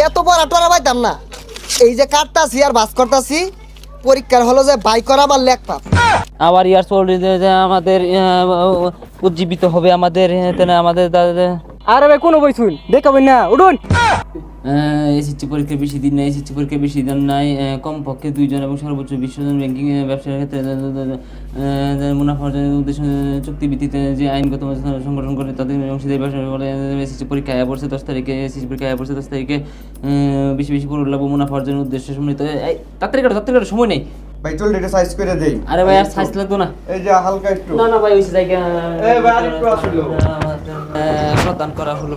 এত বড় টরা পাইতাম না। এই যে কাটতাছি আর বাস করতাছি, পরীক্ষার হলো যে বাই করা আমার লেখ পাপ। আবার ইয়ার চলছে যে আমাদের উজ্জীবিত হবে আমাদের আমাদের আরে ভাই কোনো বইছুন দেখাবেন না, উঠুন। এসএসসি পরীক্ষা বেশি দিন নাই, এসএসসি পরীক্ষা বেশি দিন নাই, কমপক্ষে 2 জন এবং সর্বোচ্চ 20 জন ব্যাংকিং ব্যবসার ক্ষেত্রে মুনাফা অর্জনের উদ্দেশ্য চুক্তিভিত্তিতে যে আইনগত সংগঠন করে তাদের অংশীদারি ব্যবসা করে। এসএসসি পরীক্ষা আয়া পড়ছে 10 তারিখে, এসএসসি পরীক্ষা আয়া পড়ছে 10 তারিখে। বেশি বেশি করে লাভ মুনাফা অর্জনের উদ্দেশ্যে সম্মিলিত। তাড়াতাড়ি সময় নেই ভাই চল এটা সাইজ করে দেই। আরে ভাই আর সাইজ লাগতো না। এই যে হালকা একটু না ভাই ওইসে জায়গা এই ভাই আরেকটু আসলো। প্রদান করা হলো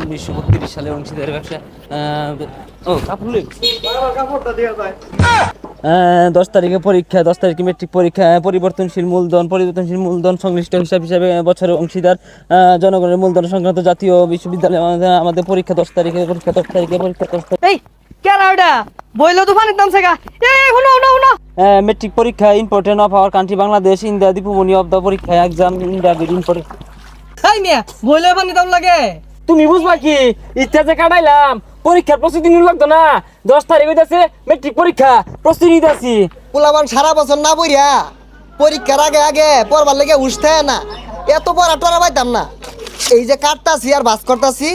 1932 সালে অংশীদারি ব্যবসা। কাপড়টা দেয়া যায়। 10 তারিখে পরীক্ষা, 10 তারিখে মেট্রিক পরীক্ষা। পরিবর্তনশীল মূলধন সংশ্লিষ্ট হিসাবে বছরের অংশীদার জনগণের মূলধন সংক্রান্ত জাতীয় বিশ্ববিদ্যালয় আমাদের পরীক্ষা 10 তারিখে। এই কেরা ওটা বইলো তো পানির দাম সেগা। এই হুনো হুনো হুনো মেট্রিক পরীক্ষা important of our country Bangladesh in the Dipu Moni of the পরীক্ষা এক্সাম ইন দ্য ইম্পর্টেন্ট। এই মিয়া বইলো পানির দাম লাগে। তুমি বুঝবা কি ইচ্ছা যে কাটাইলাম পরীক্ষার প্রস্তুতি নিতে লাগতো না। 10 তারিখ হইতাছে মেট্রিক পরীক্ষা, প্রস্তুতি নিতেছি। পোলাবান সারা বছর না পড়িয়া পরীক্ষার আগে আগে পড়বার লেগে উঠতে না। এত বড় টরা পাইতাম না। এই যে কাটতাছি আর বাস করতাছি,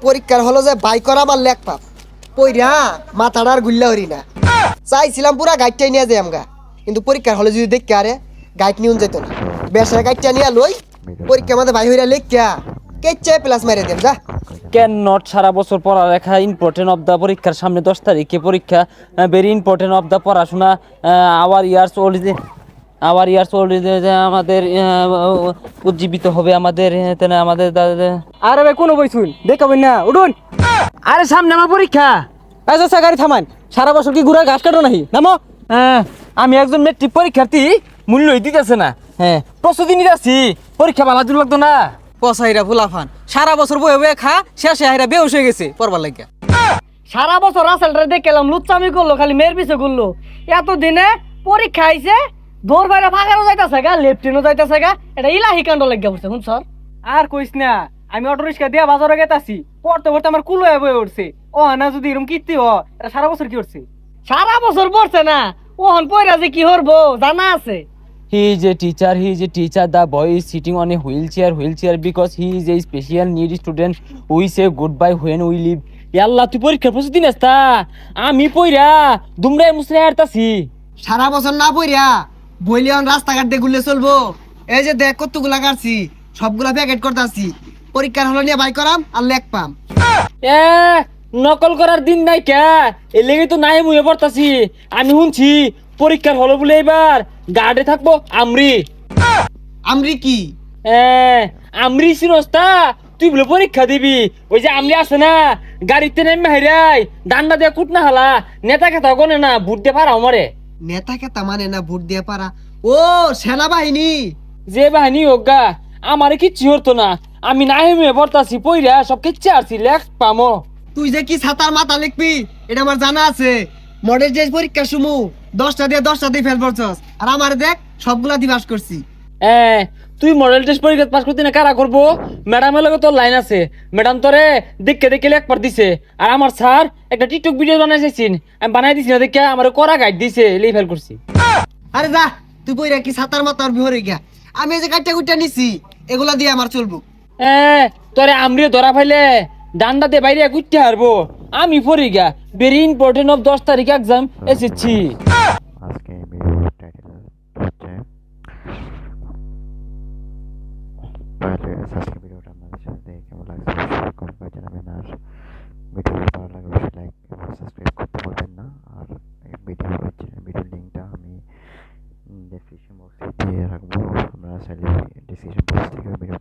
পরীক্ষার হলো যে বাই করা আমার লেখ পাপ। পইরা মাথাটা আর গুল্লা হরি না। চাইছিলাম পুরা গাইডটাই নিয়ে যাই আমগা, কিন্তু পরীক্ষার হলে যদি দেখি আরে গাইড নিউন যেত না। বেসায় গাইডটা নিয়ে লই পরীক্ষা আমাদের বাই হইরা লেখিয়া কেচ্ছে প্লাস মারিয়ে দেন যা। ক্যান নট সারা বছর পড়ালেখা ইম্পর্টেন্ট অফ দ্য পরীক্ষার সামনে 10 তারিখে পরীক্ষা। ভেরি ইম্পর্টেন্ট অফ দ্য পড়াশোনা। আওয়ার ইয়ার্স ওল্ড আমাদের উজ্জীবিত হবে আমাদের আমাদের আরে ভাই কোনো বইছুন দেখাবেন না, উঠুন। আরে সামনে আমার পরীক্ষা। আচ্ছা গাড়ি থামান, সারা বছর কি ঘুরে ঘাস কাটো নাহি নামো। আমি একজন মেট্রিক পরীক্ষার্থী, মূল্যই দিতেছে না। প্রস্তুতি নিতেছি, পরীক্ষা ভালো দূর লাগতো না। পসাইরা ফুলাফান সারা বছর বয়ে বয়ে খা, শেষে হাইরা বেউস হয়ে গেছে পড়বার লাগিয়া। সারা বছর রাসেলটা দেখলাম লুচ্চামি করলো, খালি মেয়ের পিছে করলো। এত দিনে পরীক্ষা আইছে, দৌড় বাইরে ফাঁকারও যাইতাছে গা, লেফটিনও যাইতাছে গা। এটা ইলাহি কাণ্ড লাগিয়া পড়ছে শুন স্যার। আর কইস না, আমি অটো রিক্সা দিয়া বাজারে গেতাছি, পড়তে পড়তে আমার কুলো বয়ে উঠছে। ও না যদি এরকম কীর্তি হ, এটা সারা বছর কি করছে? সারা বছর পড়ছে না, ওহন পয়রা যে কি হরবো জানা আছে। He is a teacher. The boy is sitting on a wheelchair because he is a special need student. We say goodbye when we leave. Yalla তুই পরীক্ষার প্রস্তুতি নেস তা? আমি পইরা দুমরাই মুসরাই হাঁটতাছি। সারা বছর না পড়িয়া বইলে রাস্তাঘাট দিয়ে ঘুরলে চলবো? এই যে দেখ কতগুলা কাটছি, সবগুলা প্যাকেট করতেছি। পরীক্ষার হলো নিয়ে বাই করাম আর লেখ পাম। এ নকল করার দিন নাই কে? এই লেগে তো নাই মুয়ে পড়তাছি। আমি শুনছি পরীক্ষার হলো বলে এবার গার্ডে থাকবো আমরি। আমরি কি? আমরি সিনস্তা তুই বলে পরীক্ষা দিবি। ওই যে আমরি আছে না, গাড়িতে নেমে হাইরাই ডান্ডা দিয়ে কুটনা হালা, নেতা কেতা গনে না, ভোট দিয়ে পারা আমারে। নেতা কেতা মানে না ভোট দিয়ে পারা? ও সেনাবাহিনী। যে বাহিনী হোক গা, আমারে কিচ্ছু হতো না। আমি নাই মুয়ে পড়তাছি, পইরা সব কিচ্ছু আসছি, লেখ পামো। তুই যে কি ছাতার মাথা লিখবি এটা আমার জানা আছে। মডেল যে পরীক্ষা সুমু 10টা দিয়ে ফেল পড়ছস, আর আমার দেখ সবগুলা দিয়ে পাস করছি। তুই মডেল টেস্ট পরীক্ষা পাস করতে না কারা করবো? ম্যাডামের লগে তোর লাইন আছে, ম্যাডাম তোরে দেখে লেখবার দিছে। আর আমার স্যার একটা টিকটক ভিডিও বানাইছেন, আমি বানাই দিছি না দেখে আমার করা গাইড দিছে, লেই ফেল করছি। আরে যা, তুই বইরা কি ছাতার মাথার বিহরে গিয়া। আমি এই যে কাটটা কুটটা নিছি, এগুলা দিয়ে আমার চলবো। তোরে আমরিও ধরা ফাইলে ডান্ডা দিয়ে বাইরে কুটতে হারবো। আমি পড়ি গা ভেরি ইম্পর্টেন্ট অফ 10 তারিখ এক্সাম এসেছি। আজকে ভিডিওর টাইটেল হচ্ছে আজকে ভিডিওটা আপনাদের সাথে দেখে কেমন লাগছে অবশ্যই কমেন্ট করে জানাবেন। আর ভিডিওটা ভালো লাগলে অবশ্যই লাইক এবং সাবস্ক্রাইব করতে ভুলবেন না। আর এই ভিডিওর লিঙ্কটা আমি ডেসক্রিপশন বক্সে দিয়ে রাখবো, আপনারা চাইলে ডেসক্রিপশন বক্স থেকে ভিডিও